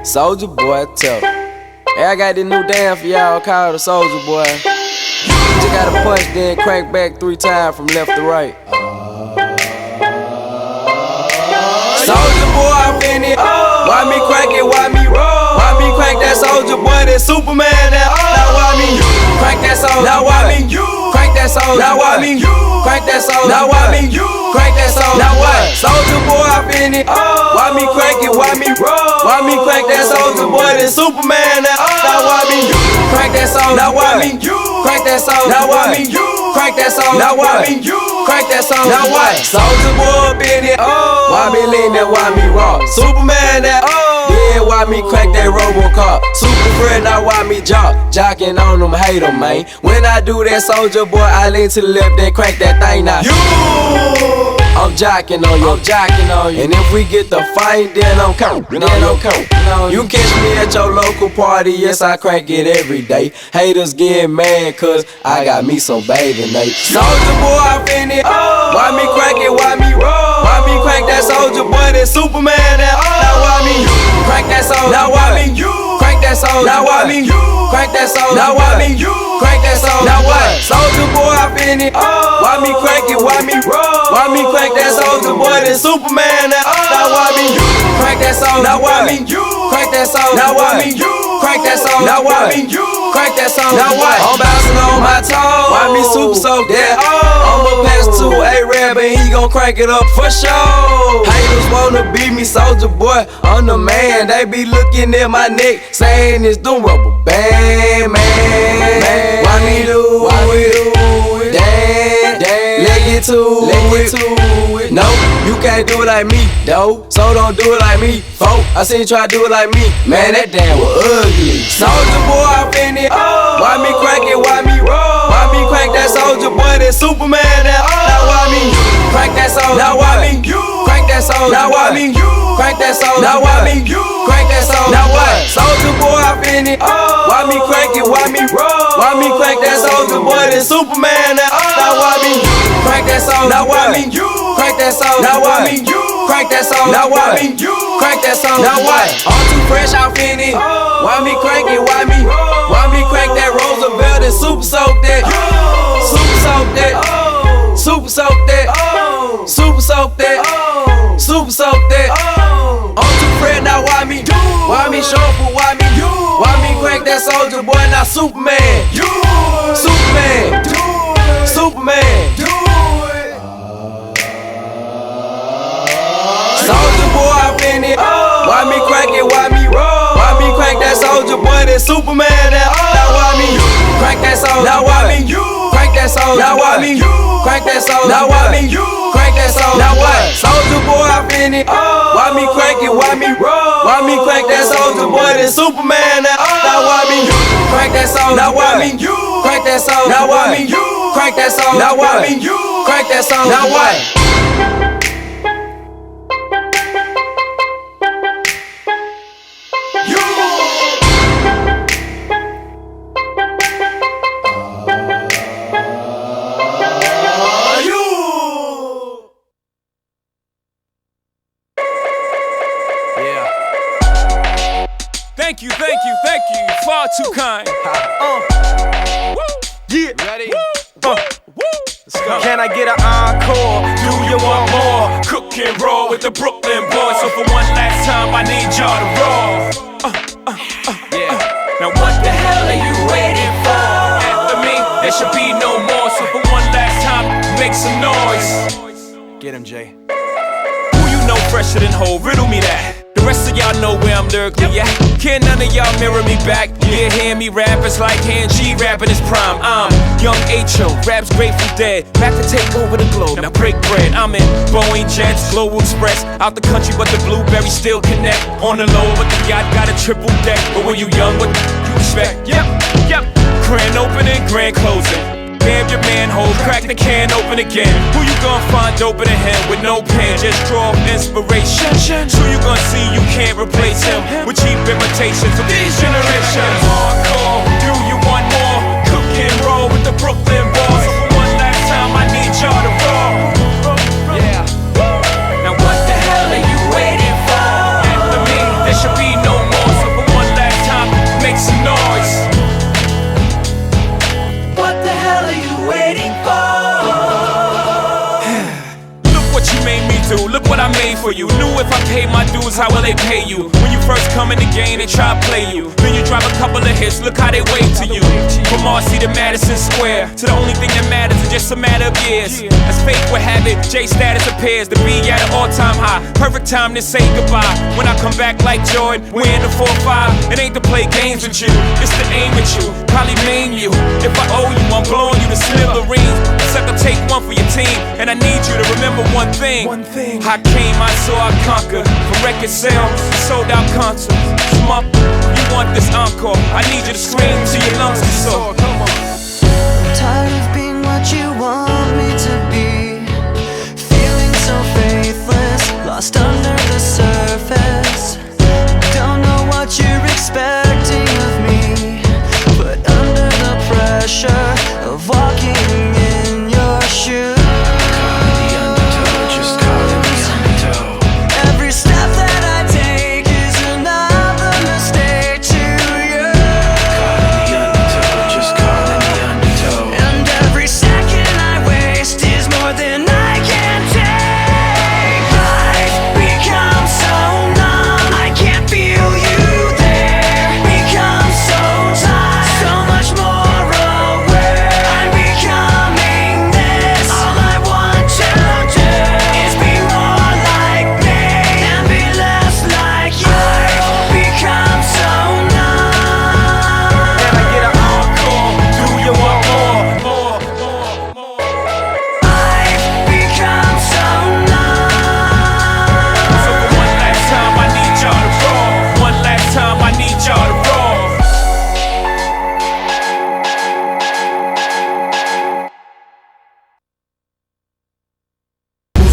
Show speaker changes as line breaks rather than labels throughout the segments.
Soulja Boy, tell me. Hey, I got this new dance for y'all called the Soulja Boy. You just gotta punch, then crank back 3 times from left to right. Soulja Boy, I'm in it. Why me crank it? Why me roll? Why me crank that Soulja Boy? That Superman? That now why me crank that Soulja? Now why me crank that Soulja? Now why me crank that Soulja? Now why me crank that Soulja? Now what? Soulja Boy, I'm in it. Why me crank it? Why me roll? Why me crank that Soulja Boy? That Superman? That now why me crank that Soulja? Now why me crank that Soulja? Now why me crank that Soulja? Now why me crank that Soulja? Now what? Soulja Boy, up in it. Why me lean that? Why me rock? Superman? That yeah, why me crack that RoboCop? Super friend, now why me jocking on them, hate them, man. When I do that, Soulja Boy, I lean to the left, then crack that thing now. I'm jocking on you, And if we get the fight, then I'm coming, You catch me at your local party, yes, I crank it every day. Haters get mad, cause I got me some bathing Nate. Soulja Boy, I'm in it. Why me crank it? Why me roll? Why me crank that Soulja Boy? That Superman? That now why me crank that Soulja? Now why me crank that Soulja? Now why me crank that Soulja? Now why me crank that Soulja? Now what? Soulja Boy, I'm in it. Why me crank it? Why me roll? Why me crank that Soulja Boy? That Superman? That now why me crank that Soulja? Now why me crank that Soulja? Now why me crank that Soulja? Now why me crank that Soulja? Now what? I'm bouncing on my toes. Why me super soak that? I'ma pass to A-Rab and he gon' crank it up for sure. Haters wanna beat me, Soulja Boy, I'm the man. They be looking at my neck, saying it's the rubber band, man. Why me do it? Damn, let get to it. No, you can't do it like me, though. So don't do it like me, folk. I seen you try to do it like me, man. That damn was ugly. Soulja Boy, I'm in it. Why me crank it? Why me roll? Why me crank that Soulja Boy? That Superman? That now why me crank that Soulja? Now why me crank that Soulja? Now why me crank that Soulja? Now why me crank that Soulja? Now what? Soulja Boy, I'm in it. Why me crank it? Why me roll? Why me crank that Soulja Boy? That Superman? That now why me crank that Soulja? Now why me crank that Soulja? Now why me crank that Soulja? Now why me crank that Soulja? Now what? I'm too fresh, I'm in it. Why me crank it? Why me crank that Roosevelt and super soak that? Super soak that. Super soak that. Super soak that. Super soak that. I'm too fresh, now why me shuffle? Why me crank that Soulja Boy? Now Superman. Superman. Superman. Soulja Boy, I'm in it. Why me crank it? Why me roll? Why me crank that Soulja Boy? That Superman? That now why me crank that Soulja? Now why me crank that Soulja? Now why me crank that Soulja? Now why me crank that Soulja? Now what? Soulja Boy, I'm in it. Why me crank it? Why me roll? Why me crank that Soulja Boy? That Superman? That now why me crank that Soulja? Now why me crank that Soulja? Now why me crank that Soulja? Now why me crank that Soulja? Now what?
Thank you, far too kind. Yeah.
Ready?
Let's go. Can I get an encore? Do you want more? Cook and roll with the Brooklyn boys. So for one last time, I need y'all to roll. Now what the hell are you waiting for? After me, there should be no more. So for one last time, make some noise.
Get him, Jay.
Who you know fresher than Ho? Riddle me that. The rest of y'all know where I'm lyrically at. Can none of y'all mirror me back? Yeah, hear me rap, it's like Han G rapping his prime. I'm young H.O., raps Grateful Dead. Back to take over the globe, now break bread. I'm in Boeing Jets, Global Express. Out the country, but the blueberries still connect. On the low, but the yacht got a triple deck. But when you young, what you expect? Yep. Grand opening, grand closing. Damn your manhole, crack the can open again. Who you gonna find open a him with no pen? Just draw inspiration. Who you gonna see you can't replace him with cheap imitations of these generations? Hardcore, do you want more? Cook and roll with the Brooklyn boys. So for one last time, I need y'all to roll. Yeah. Now what the hell are you waiting for? After me, there should be no more. So if I pay my dues, how will they pay you? When you first come in the game, they try to play you. Then you drop a couple of hits, look how they wave to you. From Marcy to Madison Square, to the only thing that matters is just a matter of years. As fate would have it, J status appears to be at an all-time high. Perfect time to say goodbye. When I come back like Jordan, we're in the 4-5. It ain't to play games with you, it's to aim at you, probably maim you. If I owe you, I'm blowing you to smithereens. Except I'll take one for your team, and I need you to remember one thing. I came, I saw, I conquer. From record sales, sold out concerts. You want this encore? I need you to scream till your lungs are sore. Come on.
I'm tired of being what you want me to be, feeling so faithless, lost under the surface. Don't know what you're expecting of me, but under the pressure of walking in your shoes, every step that I take is another mistake to you. And every second I waste is more than I can take. I've become so numb, I can't feel you there. Become so tired, so much more aware. I'm becoming this. All I want to do is be more like me and be less like you. I've become so numb.
Can I get an encore? Do you want more?
I've become so numb.
So for one last time, I need y'all to roar. One last time, I need y'all to roar.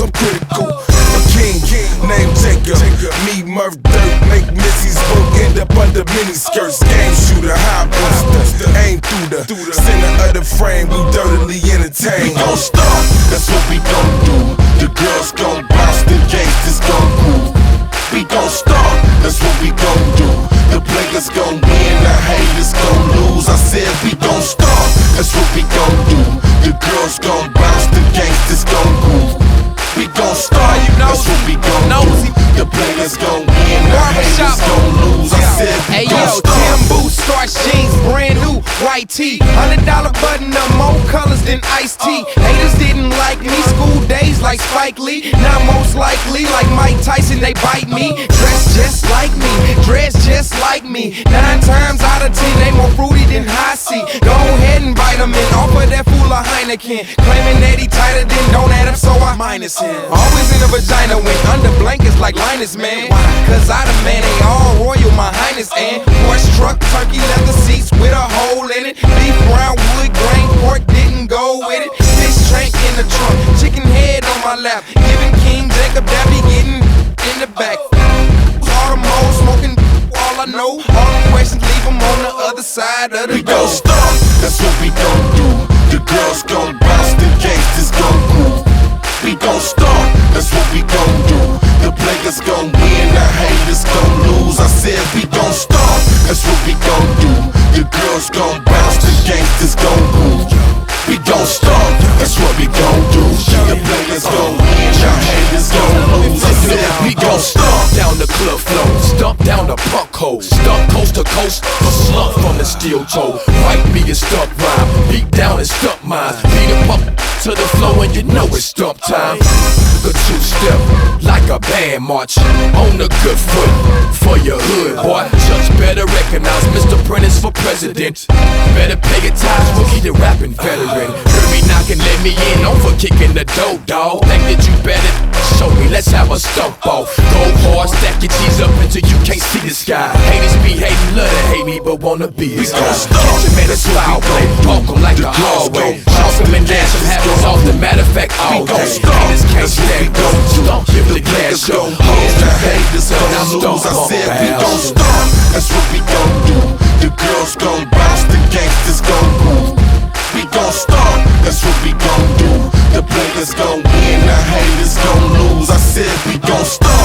I'm critical, a king, named Jacob. Me, Murph, Dirt, make Missy's book end up under miniskirts. Game shooter, high booster, aim through the center of the frame. We dirtily entertain. We gon' start, that's what we gon' do. The girls gon' bounce, the gangsters gon' groove. We gon' start, that's what we gon' do. The players gon' win, the haters gon' lose. I said we gon' start, that's what we gon' do. The girls gon' bounce, the gangsters gon' groove. We gon' start, that's what we gon' do. The players gon' win, the haters gon' lose. I said we gon' start.
Tim boots, starch jeans, brand new, white tee, $100 button up, more colors than iced tea. Haters didn't like me, school days like Spike Lee. Now most likely, like Mike Tyson, they bite me. Dress just like me, dress just like me. 9 times out of 10, they more fruity than high C. Go ahead and bite them in, offer that fool a Heineken. Claiming that he tighter than don't add up, so I minus him. Always in a vagina when under blankets like Linus, man. Cause I the man, they all royal, my highness. And Porsche truck, turkey leather seats with a hole in it. Beef, brown wood, grain, pork didn't go with it. Fish tank in the trunk, chicken head on my lap. Giving King Jacob that be getting in the back. All the moles smoking, all I know. All the questions, leave them on the other side of the
We gon'
door.
start, that's what we gon' do. The girls gon' bounce, the gangsters gon' groove. We gon' start, that's what we gon' do. The players gon' win, the haters gon' lose. I said we gon' start, that's what we gon' do. The girls gon' bounce, the gangsters gon' groove. We gon' start, that's what we gon' do. The players gon' win, the haters gon' lose. I said we gon' start.
Down the club floor, stomp down the punk hole, stomp coast to coast, a slump from the steel toe. Fight me and stump rhyme, beat down and stump mine. Beat 'em up to the floor and you know it's stump time. The 2-step, like a band march, on the good foot, for your hood, boy. Judge better recognize Mr. Prentice for president. Better pay your tithes, rookie the rapping veteran. Heard me knocking, let me in, on for kicking the dough, dawg. Think that you better show me, let's have a stump off. Go hard, stack your cheese up until you can't see the sky. Haters be hating, love to hate me, but wanna be a guy. Catch him in a foul play, walk him like a hallway. Shock him and dash him, happens off the matter of fact all day. Haters can't stand, go stomp, give the gas go.
Hold the haters gon' lose. I said we gon' start, that's what we gon' do. The girls gon' bounce, the gangsters gon' groove. We gon' start, that's what we gon' do. The players gon' win, the haters gon' lose. I said we gon' start.